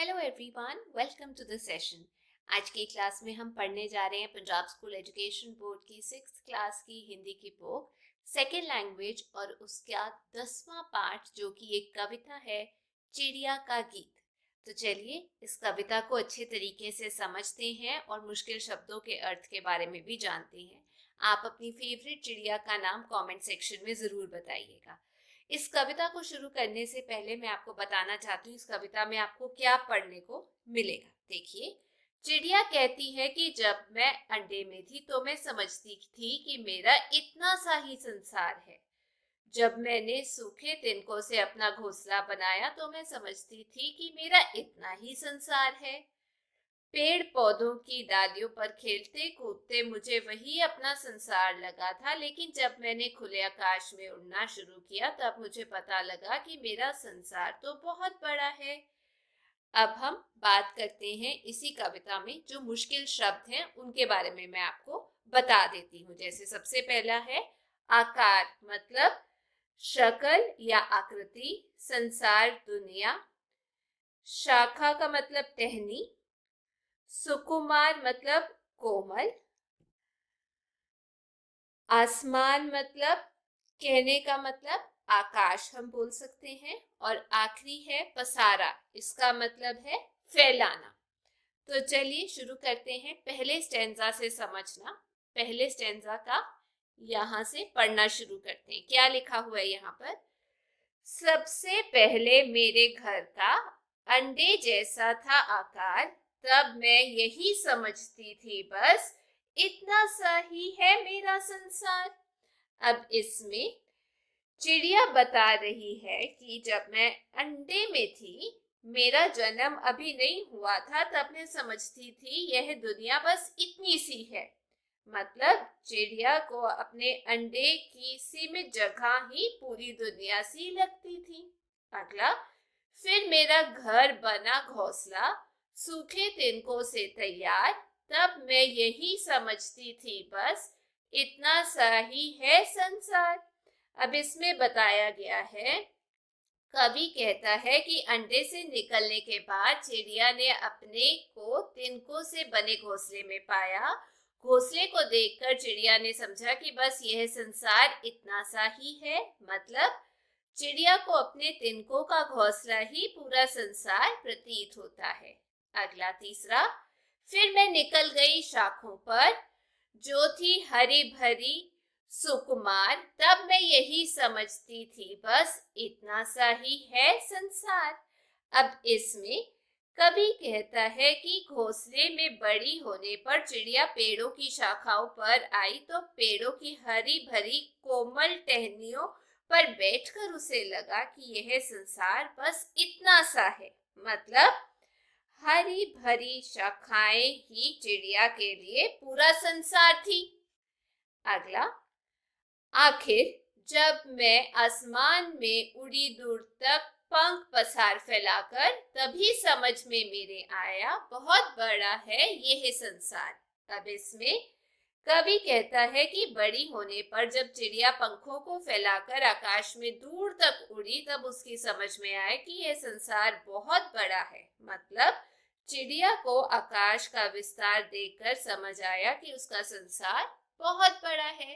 Hello everyone, welcome to the session. आज की class में हम पढ़ने जा रहे हैं पंजाब स्कूल एजुकेशन बोर्ड की 6th क्लास की हिंदी की बुक सेकेंड लैंग्वेज और उसका 10वां पार्ट जो कि एक कविता है, चिड़िया का गीत। तो चलिए इस कविता को अच्छे तरीके से समझते हैं और मुश्किल शब्दों के अर्थ के बारे में भी जानते हैं। आप अपनी फेवरेट चिड़िया का नाम कमेंट सेक्शन में ज़रूर बताइएगा। इस कविता को शुरू करने से पहले मैं आपको बताना चाहती हूँ इस कविता में आपको क्या पढ़ने को मिलेगा। देखिए, चिड़िया कहती है कि जब मैं अंडे में थी तो मैं समझती थी कि मेरा इतना सा ही संसार है। जब मैंने सूखे तिनकों से अपना घोंसला बनाया तो मैं समझती थी कि मेरा इतना ही संसार है। पेड़ पौधों की डालियों पर खेलते कूदते मुझे वही अपना संसार लगा था, लेकिन जब मैंने खुले आकाश में उड़ना शुरू किया तब मुझे पता लगा कि मेरा संसार तो बहुत बड़ा है। अब हम बात करते हैं इसी कविता में जो मुश्किल शब्द हैं उनके बारे में मैं आपको बता देती हूँ। जैसे सबसे पहला है आकार, मतलब शक्ल या आकृति, संसार दुनिया। शाखा का मतलब टहनी। सुकुमार मतलब कोमल। आसमान मतलब कहने का मतलब आकाश हम बोल सकते हैं। और आखिरी है पसारा, इसका मतलब है फैलाना। तो चलिए शुरू करते हैं। पहले स्टैंजा से समझना, पहले स्टैंजा का यहाँ से पढ़ना शुरू करते हैं। क्या लिखा हुआ है यहाँ पर? सबसे पहले मेरे घर का अंडे जैसा था आकार, तब मैं यही समझती थी बस इतना सा ही है मेरा संसार। अब इसमें चिड़िया बता रही है कि जब मैं अंडे में थी, मेरा जन्म अभी नहीं हुआ था, तब मैं समझती थी यह दुनिया बस इतनी सी है। मतलब चिड़िया को अपने अंडे की सीमित जगह ही पूरी दुनिया सी लगती थी। अगला, फिर मेरा घर बना घोंसला सूखे तिनकों से तैयार, तब मैं यही समझती थी बस इतना सा ही है संसार। अब इसमें बताया गया है, कवि कहता है कि अंडे से निकलने के बाद चिड़िया ने अपने को तिनकों से बने घोंसले में पाया। घोंसले को देखकर चिड़िया ने समझा कि बस यह संसार इतना सा ही है। मतलब चिड़िया को अपने तिनकों का घोंसला ही पूरा संसार प्रतीत होता है। अगला तीसरा, फिर मैं निकल गई शाखों पर जो थी हरी भरी सुकुमार, तब मैं यही समझती थी बस इतना सा ही है संसार। अब इसमें कवि कहता है कि घोंसले में बड़ी होने पर चिड़िया पेड़ों की शाखाओं पर आई तो पेड़ों की हरी भरी कोमल टहनियों पर बैठकर उसे लगा कि यह संसार बस इतना सा है। मतलब हरी भरी शाखाएं ही चिड़िया के लिए पूरा संसार थी। अगला, आखिर जब मैं आसमान में उड़ी दूर तक पंख पसार फैलाकर, तभी समझ में मेरे आया बहुत बड़ा है यह संसार। अब इसमें कवि कहता है कि बड़ी होने पर जब चिड़िया पंखों को फैलाकर आकाश में दूर तक उड़ी तब उसकी समझ में आया कि यह संसार बहुत बड़ा है। मतलब चिड़िया को आकाश का विस्तार देखकर समझ आया कि उसका संसार बहुत बड़ा है।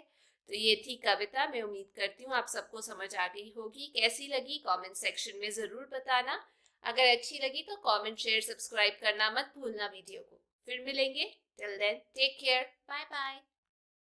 तो ये थी कविता। मैं उम्मीद करती हूँ आप सबको समझ आ गई होगी। कैसी लगी कमेंट सेक्शन में ज़रूर बताना। अगर अच्छी लगी तो कमेंट, शेयर, सब्सक्राइब करना मत भूलना वीडियो को। फिर मिलेंगे। Till then take care, bye bye.